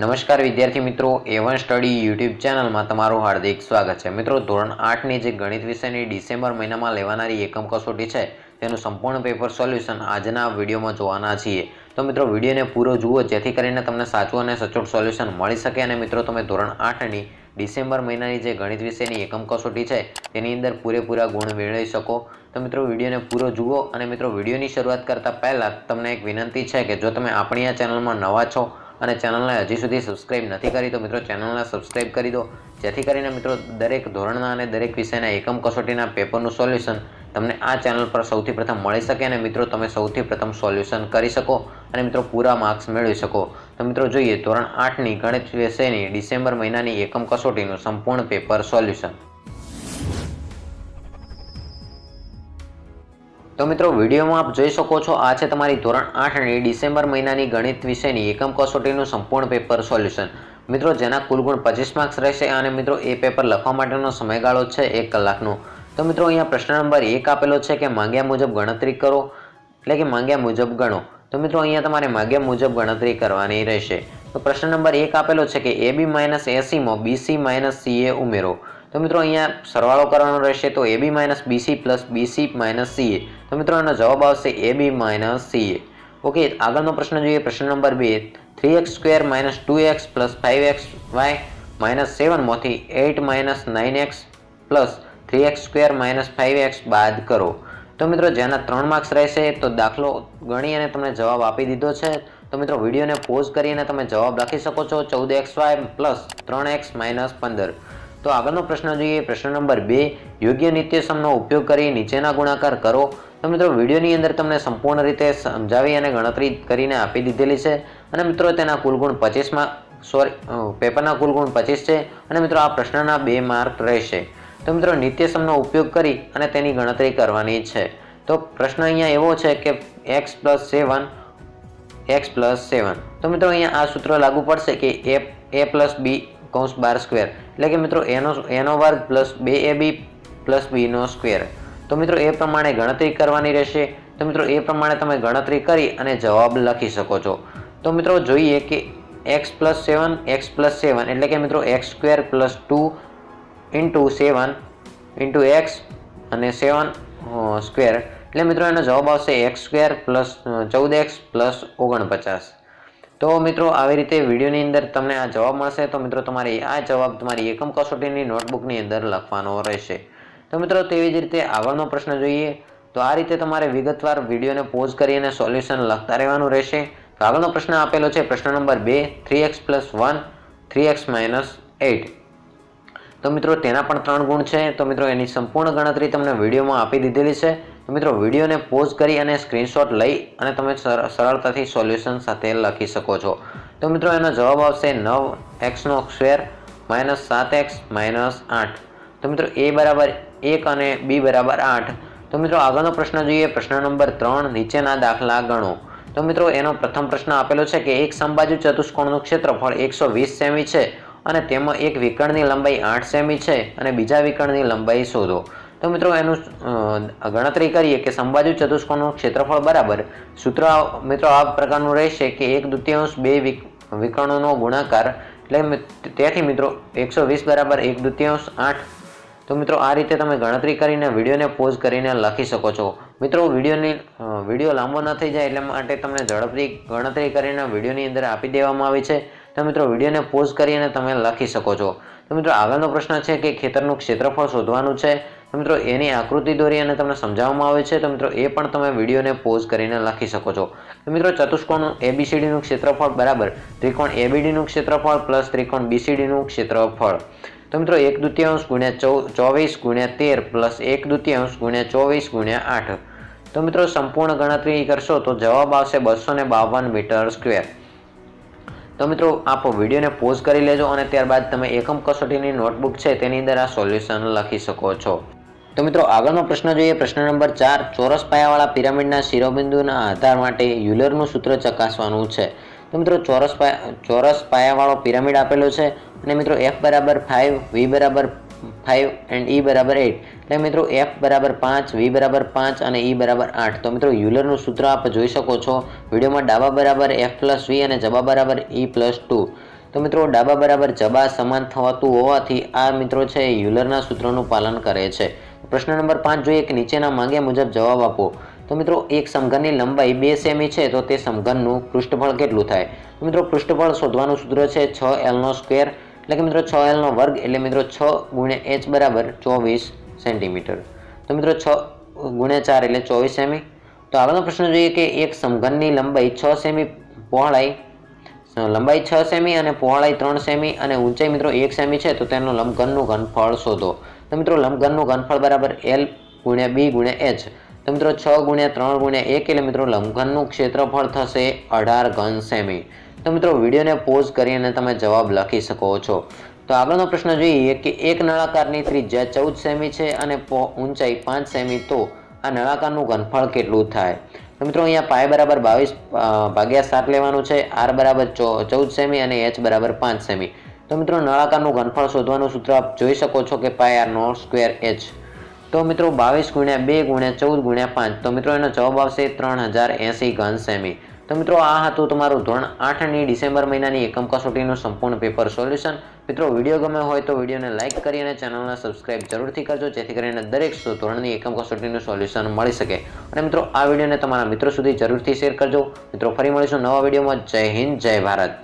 નમસ્કાર વિદ્યાર્થી મિત્રો, A1 સ્ટડી યુટ્યુબ ચેનલમાં તમારું હાર્દિક સ્વાગત છે। મિત્રો, ધોરણ 8ની જે ગણિત વિષયની ડિસેમ્બર મહિનામાં લેવાનારી એકમ કસોટી છે તેનું સંપૂર્ણ પેપર સોલ્યુશન આજના વિડીયોમાં જોવાના છીએ। તો મિત્રો, વિડીયોને પૂરો જુઓ જેથી કરીને તમને સાચું અને સચોટ સોલ્યુશન મળી શકે અને મિત્રો તમે ધોરણ 8ની ડિસેમ્બર મહિનાની જે ગણિત વિષયની એકમ કસોટી છે તેની અંદર પૂરેપૂરા ગુણ મેળવી શકો। તો મિત્રો, વિડીયોને પૂરો જુઓ અને મિત્રો વિડીયોની શરૂઆત કરતા પહેલા તમને એક વિનંતી છે કે જો તમે આપણી આ ચેનલમાં નવા છો અને ચેનલને હજી સુધી સબસ્ક્રાઇબ નથી કરી તો મિત્રો ચેનલને સબસ્ક્રાઇબ કરી દો જેથી કરીને મિત્રો દરેક ધોરણના અને દરેક વિષયના એકમ કસોટીના પેપરનું સોલ્યુશન તમને આ ચેનલ પર સૌથી પ્રથમ મળી શકે અને મિત્રો તમે સૌથી પ્રથમ સોલ્યુશન કરી શકો અને મિત્રો પૂરા માર્ક્સ મેળવી શકો। તો મિત્રો જોઈએ ધોરણ 8ની ગણિત વિષયની ડિસેમ્બર મહિનાની એકમ કસોટીનું સંપૂર્ણ પેપર સોલ્યુશન। તો મિત્રો, વિડીયોમાં આપ જોઈ શકો છો આ છે તમારી ધોરણ 8ની ડિસેમ્બર મહિનાની ગણિત વિષયની એકમ કસોટીનું સંપૂર્ણ પેપર સોલ્યુશન। મિત્રો, જેના કુલ ગુણ 25 માર્ક્સ રહેશે અને મિત્રો એ પેપર લખવા માટેનો સમયગાળો છે 1 કલાકનો। તો મિત્રો, અહીંયા પ્રશ્ન નંબર 1 આપેલો છે કે માંગ્યા મુજબ ગણતરી કરો, એટલે કે માંગ્યા મુજબ ગણો। તો મિત્રો, અહીંયા તમારે માંગ્યા મુજબ ગણતરી કરવાની રહેશે। તો પ્રશ્ન નંબર 1 આપેલો છે કે AB - AC માં BC - CA ઉમેરો। તો મિત્રો, અહીંયા સરવાળો કરવાનો રહેશે તો AB - BC plus BC - CA। તો મિત્રો, એનો જવાબ આવશે AB - CA। ઓકે, આગળનો પ્રશ્ન જોઈએ પ્રશ્ન નંબર 2 3x² - 2x + 5xy - 7 માંથી 8 - 9x + 3x² - 5x બાદ કરો। તો મિત્રો, જેના 3 માર્ક્સ રહેશે તો દાખલો ગણી અને તમને જવાબ આપી દીધો છે। તો મિત્રો, વિડીયોને પોઝ કરીને તમે જવાબ લખી શકો છો 14xy + 3x - 15। તો આગળનો પ્રશ્ન જોઈએ પ્રશ્ન નંબર 2 યોગ્ય નિત્યસમનો ઉપયોગ કરી નીચેના ગુણાકાર કરો। તો મિત્રો, વિડીયોની અંદર તમને સંપૂર્ણ રીતે સમજાવી અને ગણતરી કરીને આપી દીધેલી છે અને મિત્રો તેના કુલ ગુણ 25 પેપરના કુલ ગુણ 25 છે અને મિત્રો આ પ્રશ્નના 2 માર્ક રહેશે। તો મિત્રો, નિત્યસમનો ઉપયોગ કરી અને તેની ગણતરી કરવાની છે। તો પ્રશ્ન અહીંયા એવો છે કે x + 7 તો મિત્રો અહીંયા આ સૂત્ર લાગુ પડશે કે a + b કૌંસ 12² એટલે કે મિત્રો a² + 2ab + b²। તો મિત્રો એ પ્રમાણે ગણતરી કરવાની રહેશે। તો મિત્રો એ પ્રમાણે તમે ગણતરી કરી અને જવાબ લખી શકો છો। તો મિત્રો જોઈએ કે x + 7 એટલે કે મિત્રો x² + 2 * 7 * x અને 7² એટલે મિત્રો એનો જવાબ આવશે x² + 14x + 49। તો મિત્રો આવી રીતે વિડીયોની અંદર તમને આ જવાબ મળશે। તો મિત્રો તમારે આ જવાબ તમારી એકમ કસોટીની નોટબુકની અંદર લખવાનો રહેશે। તો મિત્રો તેવી જ રીતે આગળનો પ્રશ્ન જોઈએ। તો આ રીતે તમારે વિગતવાર વિડીયોને પોઝ કરીને સોલ્યુશન લખતા રહેવાનું રહેશે। તો આગળનો પ્રશ્ન આપેલો છે પ્રશ્ન નંબર 2 3x + 1 3x - 8। તો મિત્રો તેના પણ 3 ગુણ છે। તો મિત્રો એની સંપૂર્ણ ગણતરી તમને વિડીયોમાં આપી દીધેલી છે। તો મિત્રો વિડીયોને પોઝ કરી અને સ્ક્રીનશોટ લઈ અને તમે સરળતાથી સોલ્યુશન સાથે લખી શકો છો। તો મિત્રો એનો જવાબ આવશે 9x² - 7x - 8। તો મિત્રો a = 1 અને b = 8। તો મિત્રો આગળનો પ્રશ્ન જોઈએ પ્રશ્ન નંબર 3 નીચેના દાખલા ગણો। તો મિત્રો એનો પ્રથમ પ્રશ્ન આપેલો છે કે એક સમબાજુ ચતુષ્કોણનું ક્ષેત્રફળ 120 સેમી છે અને તેમાં એક વિકર્ણની લંબાઈ 8 સેમી છે અને બીજા વિકર્ણની લંબાઈ શોધો। તો મિત્રો એનું ગણતરી કરીએ કે સમબાજુ ચતુષ્કોણનું ક્ષેત્રફળ બરાબર સૂત્ર મિત્રો આ પ્રકારનું રહેશે કે 1/2 બે વિકર્ણોનો ગુણાકાર એટલે તેથી મિત્રો 120 = 1/2 8। તો મિત્રો આ રીતે તમે ગણતરી કરીને વિડીયોને પોઝ કરીને લખી શકો છો। મિત્રો વિડીયો લાંબો ન થઈ જાય એટલે માટે તમને ઝડપથી ગણતરી કરીને વિડીયોની અંદર આપી દેવામાં આવી છે। તો મિત્રો વિડીયોને પોઝ કરીને તમે લખી શકો છો। તો મિત્રો આગળનો પ્રશ્ન છે કે ખેતરનું ક્ષેત્રફળ શોધવાનું છે। તો મિત્રો એની આકૃતિ દોરી અને તમને સમજાવવામાં આવે છે। તો મિત્રો એ પણ તમે વિડીયોને પોઝ કરીને લખી શકો છો। તો મિત્રો ચતુષ્કોણ ABCDનું ક્ષેત્રફળ બરાબર ત્રિકોણ ABDનું ક્ષેત્રફળ પ્લસ ત્રિકોણ BCDનું ક્ષેત્રફળ। તો મિત્રો 1/2 × 24 × 13 પ્લસ 1/2 × 24 × 8। તો મિત્રો સંપૂર્ણ ગણતરી કરશો તો જવાબ આવશે 252 મીટર²। તો મિત્રો આપ વિડીયોને પોઝ કરી લેજો અને ત્યારબાદ તમે એકમ કસોટીની નોટબુક છે તેની અંદર આ સોલ્યુશન લખી શકો છો। તો મિત્રો આગળનો પ્રશ્ન જોઈએ પ્રશ્ન નંબર 4 ચોરસ પાયાવાળા પિરામિડના શિરોબિંદુના આધાર માટે યુલરનું સૂત્ર ચકાસવાનું છે। તો મિત્રો ચોરસ પાયાવાળો પિરામિડ આપેલો છે અને મિત્રો f = 5 v = 5 and e = 8 એટલે મિત્રો f = 5 v = 5 અને e = 8। તો મિત્રો યુલરનું સૂત્ર આપ જોઈ શકો છો વિડીયોમાં ડાબા બરાબર f + v અને જબા બરાબર e + 2। તો મિત્રો ડાબા બરાબર જબા સમાન થવાતું હોવાથી આ મિત્રો છે એ યુલરના સૂત્રનું પાલન કરે છે. પ્રશ્ન નંબર 5 જોઈએ કે નીચેના માંગ્યા મુજબ જવાબ આપો. તો મિત્રો એક સમઘનની લંબાઈ 2 સેમી છે તો તે સમઘનનું પૃષ્ઠફળ કેટલું થાય? તો મિત્રો પૃષ્ઠફળ શોધવાનું સૂત્ર છે 6l નો સ્ક્વેર, એટલે કે મિત્રો 6l નો વર્ગ એટલે મિત્રો 6 × h બરાબર 24 સેન્ટીમીટર. તો મિત્રો 6 × 4 એટલે 24 સેમી. તો આગળનો પ્રશ્ન જોઈએ કે એક સમઘનની લંબાઈ 6 સેમી, લંબાઈ 6 સેમી અને પહોળાઈ 3 સેમી અને ઊંચાઈ મિત્રો 1 સેમી છે તો તેનો લંબઘનનું ઘનફળ શોધો. તો મિત્રો લંબઘનનું ઘનફળ બરાબર l × b × h. તો મિત્રો 6 × 3 × 1 એટલે મિત્રો લંબઘનનું ક્ષેત્રફળ થશે 18 ઘન સેમી. તો મિત્રો વિડીયોને પોઝ કરીને તમે જવાબ લખી શકો છો. તો આગળનો પ્રશ્ન જોઈએ કે એક નળાકારની ત્રિજ્યા 14 સેમી છે અને ઊંચાઈ 5 સેમી, તો આ નળાકારનું ઘનફળ કેટલું થાય? તો મિત્રો અહીંયા પાય બરાબર 22/7 લેવાનું છે, r બરાબર 14 સેમી અને h બરાબર 5 સેમી. તો મિત્રો નળાકારનું ઘનફળ શોધવાનું સૂત્ર આપ જોઈ શકો છો કે પાય r નો સ્ક્વેર h. તો મિત્રો 22 × 2 × 14 × 5. તો મિત્રો એનો જવાબ આવશે 3080 ઘન સેમી. તો મિત્રો આ હતું તમારું ધોરણ 8ની ડિસેમ્બર મહિનાની એકમ કસોટીનું સંપૂર્ણ પેપર સોલ્યુશન. મિત્રો વિડીયો ગમે હોય તો વિડીયોને લાઇક કરી અને ચેનલને સબસ્ક્રાઇબ જરૂરથી કરજો, જેથી કરીને દરેક ધોરણની એકમ કસોટીનું સોલ્યુશન મળી શકે. અને મિત્રો આ વિડીયોને તમારા મિત્રો સુધી જરૂરથી શેર કરજો. મિત્રો ફરી મળીશું નવા વિડીયોમાં. જય હિન્દ, જય ભારત.